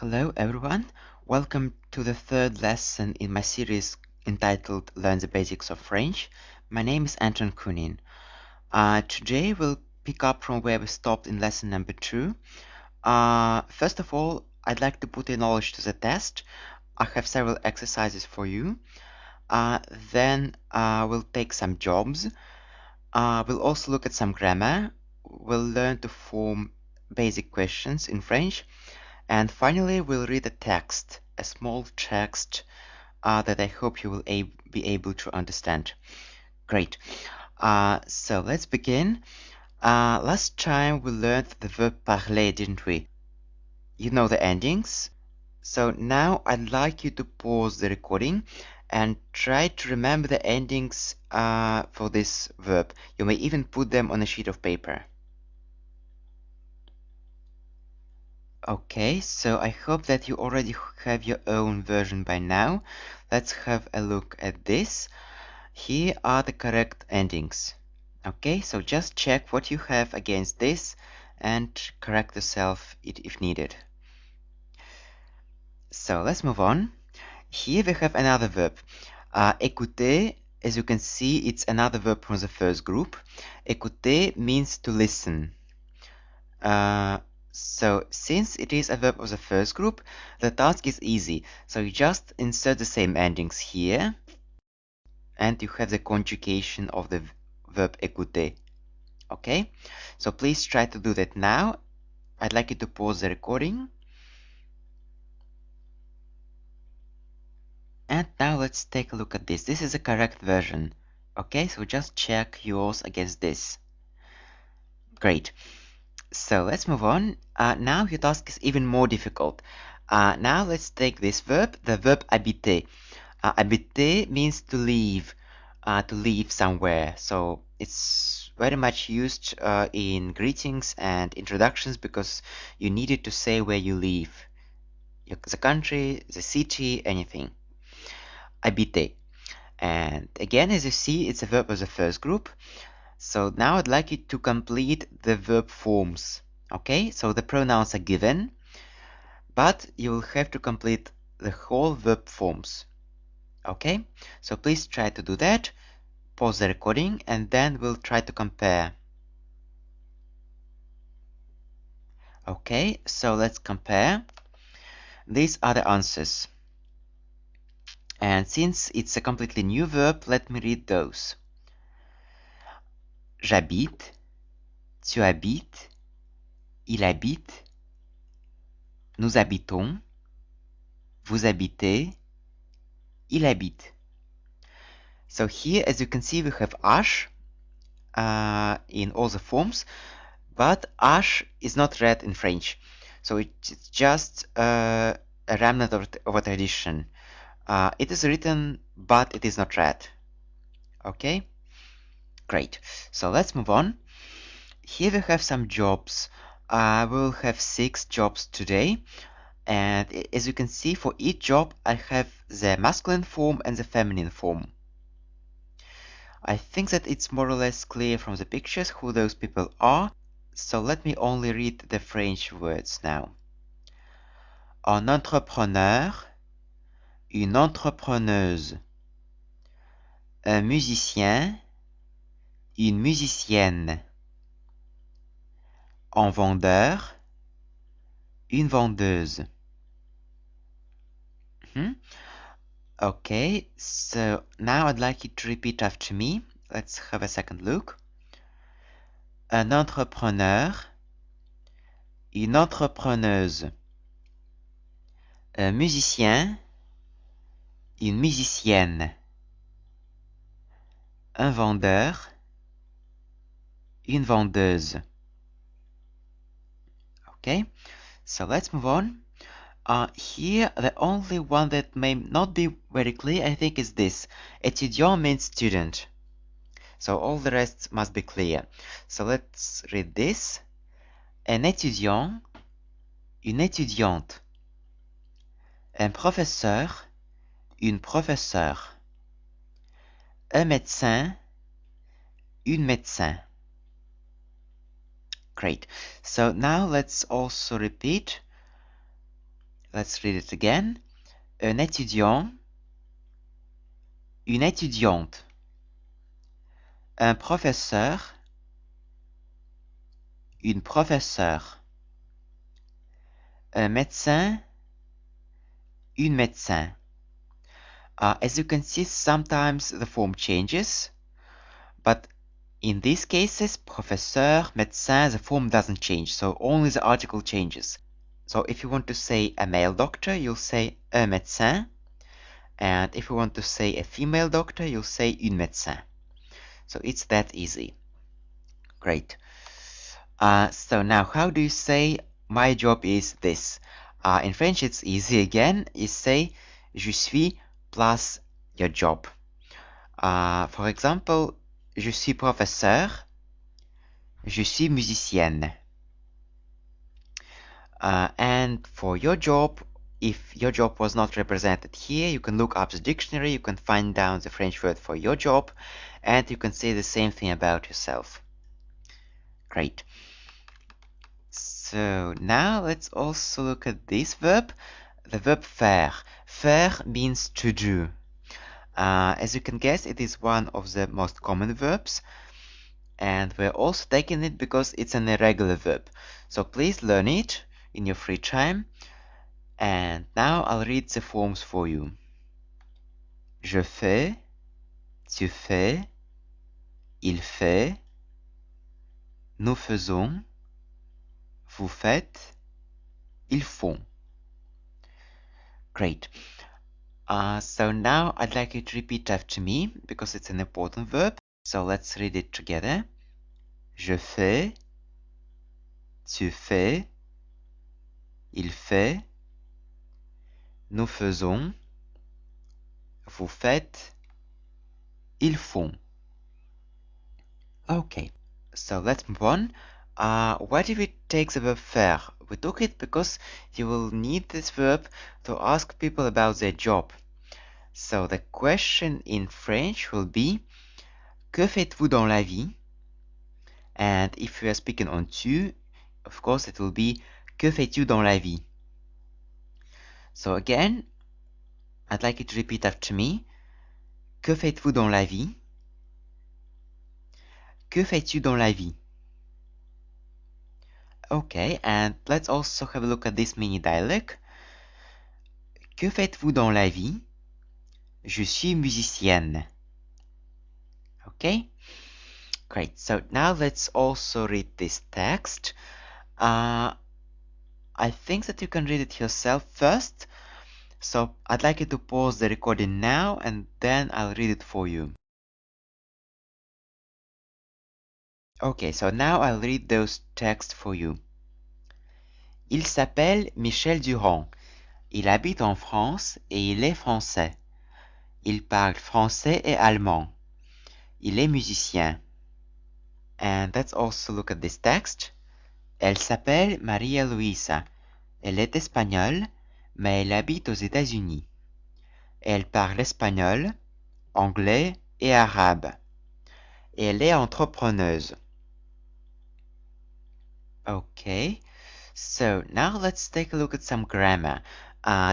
Hello everyone, welcome to the third lesson in my series entitled Learn the Basics of French. My name is Anton Kunin. Today we'll pick up from where we stopped in lesson number 2. First of all, I'd like to put your knowledge to the test. I have several exercises for you. Then we'll take some jobs. We'll also look at some grammar. We'll learn to form basic questions in French. And finally, we'll read a text, a small text that I hope you will be able to understand. Great. So let's begin. Last time we learned the verb parler, didn't we? You know the endings. So now I'd like you to pause the recording and try to remember the endings for this verb. You may even put them on a sheet of paper. Okay, so I hope that you already have your own version by now. Let's have a look at this. Here are the correct endings. Okay, so just check what you have against this and correct yourself if needed. So let's move on. Here we have another verb. Écouter, as you can see, it's another verb from the first group. Écouter means to listen. So since it is a verb of the first group, the task is easy. So you just insert the same endings here, and you have the conjugation of the verb écouter. Okay? So please try to do that now. I'd like you to pause the recording. And now let's take a look at this. This is the correct version. Okay, so just check yours against this. Great. So let's move on. Now your task is even more difficult. Now let's take this verb, the verb habiter. Habiter means to live somewhere. So it's very much used in greetings and introductions because you needed to say where you live. The country, the city, anything. Habiter. And again, as you see, it's a verb of the first group. So now I'd like you to complete the verb forms. Okay, so the pronouns are given, but you will have to complete the whole verb forms. Okay, so please try to do that. Pause the recording and then we'll try to compare. Okay, so let's compare. These are the answers. And since it's a completely new verb, let me read those. J'habite, tu habites, il habite, nous habitons, vous habitez, il habite. So here, as you can see, we have ash in all the forms, but ash is not read in French. So it's just a remnant of a tradition. It is written, but it is not read. Okay? Great. So let's move on. Here we have some jobs. We'll have 6 jobs today. And as you can see, for each job, I have the masculine form and the feminine form. I think that it's more or less clear from the pictures who those people are. So let me only read the French words now. Un entrepreneur, une entrepreneuse, un musicien, une musicienne, un vendeur, une vendeuse. Okay, so now I'd like you to repeat after me. Let's have a second look. Un entrepreneur, une entrepreneuse, un musicien, une musicienne, un vendeur, une vendeuse. Okay, so let's move on. Here, the only one that may not be very clear, I think, is this. Étudiant means student. So all the rest must be clear. So let's read this. Un étudiant, une étudiante. Un professeur, une professeure. Un médecin, une médecin. Great. So now let's also repeat Let's read it again. Un étudiant, une étudiante. Un professeur, une professeure. Un médecin, une médecin. As you can see, sometimes the form changes, but in these cases, professeur, médecin, the form doesn't change, so only the article changes. So if you want to say a male doctor, you'll say un médecin, and if you want to say a female doctor, you'll say une médecin. So it's that easy. Great. So now, how do you say my job is this? In French, it's easy again. You say je suis plus your job. For example, je suis professeur, je suis musicienne. And for your job, if your job was not represented here, you can look up the dictionary, you can find down the French word for your job, and you can say the same thing about yourself. Great. So now let's also look at this verb, the verb faire. Faire means to do. As you can guess, it is one of the most common verbs, and we're also taking it because it's an irregular verb. So please learn it in your free time. And now I'll read the forms for you. Je fais, tu fais, il fait, nous faisons, vous faites, ils font. Great. So now I'd like you to repeat after me because it's an important verb. So let's read it together. Je fais, tu fais, il fait, nous faisons, vous faites, ils font. Okay, so let's move on. Why did we take the verb faire? We took it because you will need this verb to ask people about their job. So the question in French will be que faites-vous dans la vie? And if you are speaking on tu, of course it will be que fais-tu dans la vie? So again, I'd like you to repeat after me. Que faites-vous dans la vie? Que fais-tu dans la vie? Okay, and let's also have a look at this mini dialogue. Que faites-vous dans la vie? Je suis musicienne. Okay? Great. So now let's also read this text. I think that you can read it yourself first. So I'd like you to pause the recording now and then I'll read it for you. Okay, so now I'll read those texts for you. Il s'appelle Michel Durand. Il habite en France et il est français. Il parle français et allemand. Il est musicien. And let's also look at this text. Elle s'appelle Maria Luisa. Elle est espagnole, mais elle habite aux États-Unis. Elle parle espagnol, anglais et arabe. Et elle est entrepreneuse. Okay, so now let's take a look at some grammar.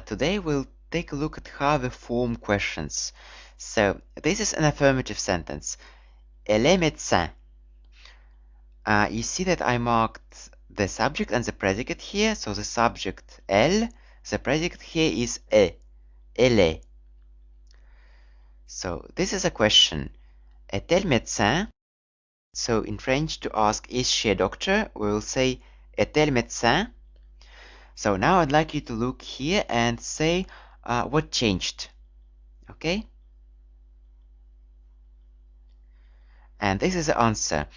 Today we'll take a look at how we form questions. So this is an affirmative sentence. Elle est médecin. You see that I marked the subject and the predicate here. So the subject elle, the predicate here is est. Elle est. So this is a question. Est-elle médecin? So in French, to ask is she a doctor, we will say est-elle médecin? So now I'd like you to look here and say what changed. Okay? And this is the answer.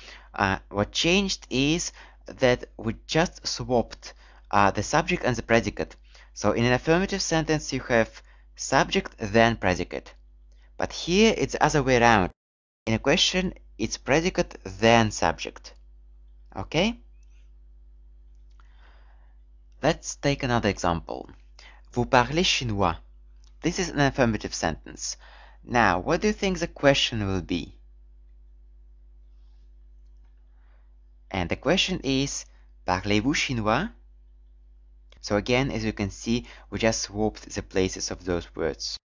What changed is that we just swapped the subject and the predicate. So in an affirmative sentence, you have subject, then predicate. But here, it's the other way around. In a question, it's predicate, then subject. Okay? Let's take another example. Vous parlez chinois. This is an affirmative sentence. Now, what do you think the question will be? And the question is, parlez-vous chinois? So again, as you can see, we just swapped the places of those words.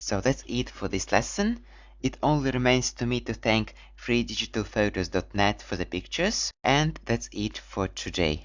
So that's it for this lesson. It only remains to me to thank freedigitalphotos.net for the pictures, and that's it for today.